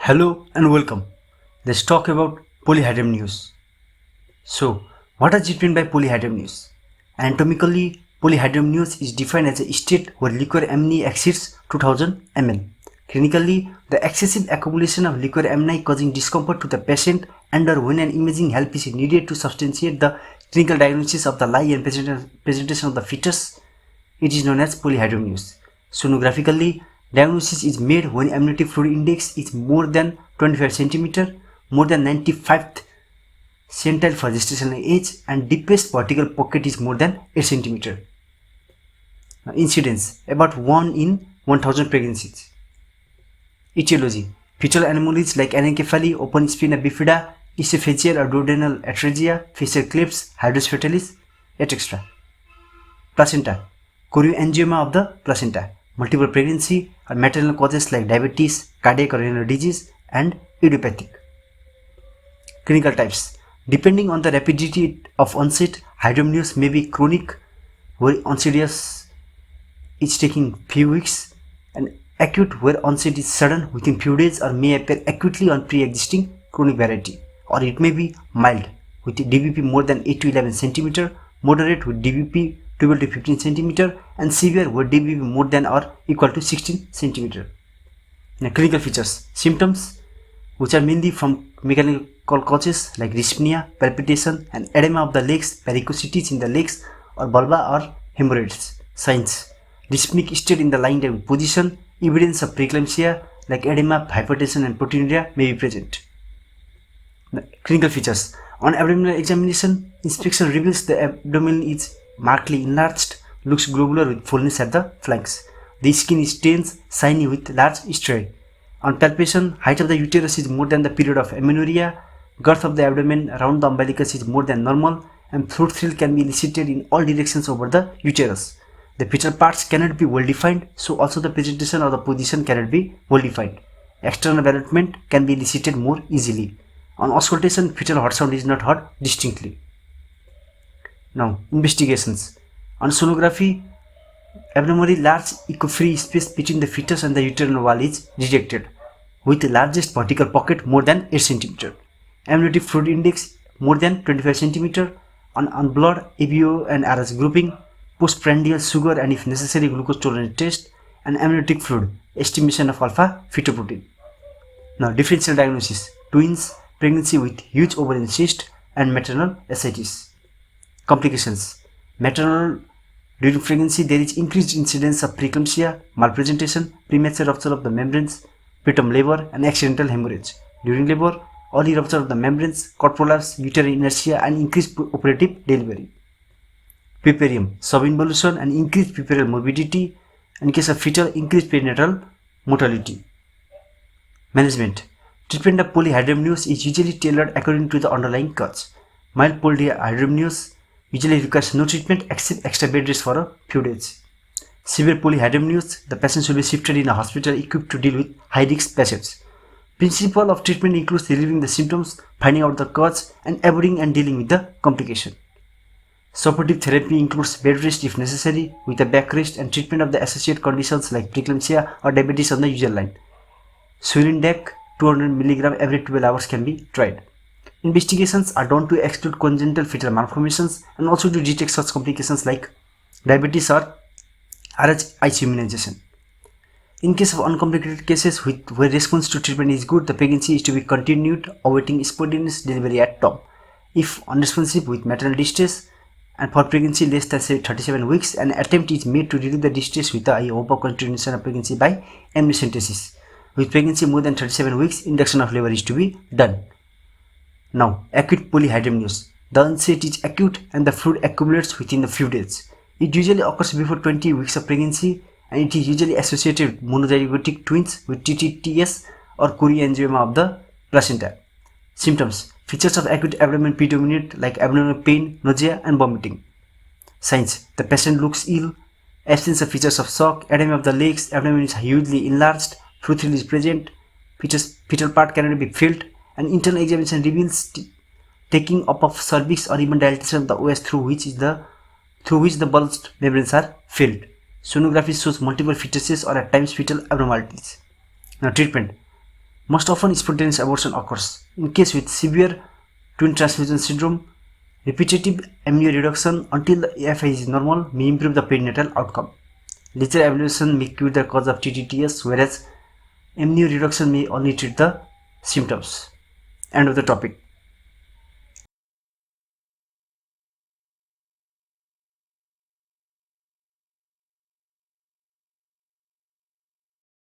Hello and welcome. Let's talk about polyhydramnios. So, what is treatment by polyhydramnios? Anatomically, polyhydramnios is defined as a state where liquor amni exceeds 2000 ml. Clinically, the excessive accumulation of liquor amni causing discomfort to the patient and/or when an imaging help is needed to substantiate the clinical diagnosis of the lie and presentation of the fetus, it is known as polyhydramnios. Sonographically, diagnosis is made when amniotic fluid index is more than 25 cm, more than 95th centile for gestational age, and deepest vertical pocket is more than 8 cm. Now, incidence about 1 in 1000 pregnancies. Etiology: fetal anomalies like NMCLE, open spina bifida, esophageal or duodenal atresia, facial clefts, hydrus fetalis, etc. Placenta: chorioangioma of the placenta, multiple pregnancy or maternal causes like diabetes, cardiac or renal disease, and idiopathic. Clinical types: depending on the rapidity of onset, hydramnios may be chronic, where onset is taking few weeks, and acute, where onset is sudden within few days or may appear acutely on pre-existing chronic variety, or it may be mild with DBP more than 8 to 11 cm, moderate with DBP 12 to 15 cm, and severe with DBP more than or equal to 16 cm. Now, clinical features: symptoms, which are mainly from mechanical causes like dyspnea, palpitation, and edema of the legs, varicosities in the legs or vulva, or hemorrhoids. Signs: dyspneic state in the lying down position, evidence of preeclampsia like edema, hypertension, and proteinuria may be present. Now, clinical features: on abdominal examination, inspection reveals the abdomen is markedly enlarged, looks globular with fullness at the flanks. The skin is tense, shiny with large striae. On palpation, height of the uterus is more than the period of amenorrhea, girth of the abdomen around the umbilicus is more than normal, and throat thrill can be elicited in all directions over the uterus. The fetal parts cannot be well defined, so also the presentation or the position cannot be well defined. External development can be elicited more easily. On auscultation, fetal heart sound is not heard distinctly. Now, investigations. On sonography, abnormally large echo-free space between the fetus and the uterine wall is detected, with the largest vertical pocket more than 8 cm. Amniotic fluid index more than 25 cm. On blood, ABO and RS grouping, postprandial sugar and if necessary glucose tolerance test, and amniotic fluid, estimation of alpha fetoprotein. Now, differential diagnosis: twins, pregnancy with huge ovarian cyst, and maternal ascites. Complications: maternal, during pregnancy there is increased incidence of preeclampsia, malpresentation, premature rupture of the membranes, preterm labor, and accidental hemorrhage. During labor, early rupture of the membranes, cord prolapse, uterine inertia, and increased operative delivery. Puerperium: subinvolution and increased puerperal morbidity. In case of fetal, increased perinatal mortality. Management: treatment of polyhydramnios is usually tailored according to the underlying cause. Mild polyhydramnios usually requires no treatment except extra bed rest for a few days. Severe polyhydramnios, the patient should be shifted in a hospital equipped to deal with high-risk patients. Principle of treatment includes relieving the symptoms, finding out the cause, and avoiding and dealing with the complication. Supportive therapy includes bed rest if necessary, with a back rest, and treatment of the associated conditions like preeclampsia or diabetes on the usual line. Sulindac 200 mg every 12 hours can be tried. Investigations are done to exclude congenital fetal malformations and also to detect such complications like diabetes or Rh immunization. In case of uncomplicated cases where response to treatment is good, the pregnancy is to be continued, awaiting spontaneous delivery at term. If unresponsive with maternal distress, and for pregnancy less than 37 weeks, an attempt is made to relieve the distress with the hope of continuation of pregnancy by amniocentesis. With pregnancy more than 37 weeks, induction of labor is to be done. Now, acute polyhydramnios. The onset is acute and the fluid accumulates within a few days. It usually occurs before 20 weeks of pregnancy, and it is usually associated with monozygotic twins with TTTS or chorioangioma of the placenta. Symptoms: features of acute abdomen predominate like abdominal pain, nausea, and vomiting. Signs: the patient looks ill, absence of features of shock, edema of the legs, abdomen is hugely enlarged, throat thrill is present, fetal part cannot be felt, and internal examination reveals taking up of cervix or even dilatation of the OS through which the bulged membranes are filled. Sonography shows multiple fetuses or at times fetal abnormalities. Now, treatment: Most often, spontaneous abortion occurs. In case with severe twin transfusion syndrome, repetitive amnio reduction until the AFI is normal may improve the perinatal outcome. Laser ablation may cure the cause of TTTS, whereas amnio reduction may only treat the symptoms. End of the topic.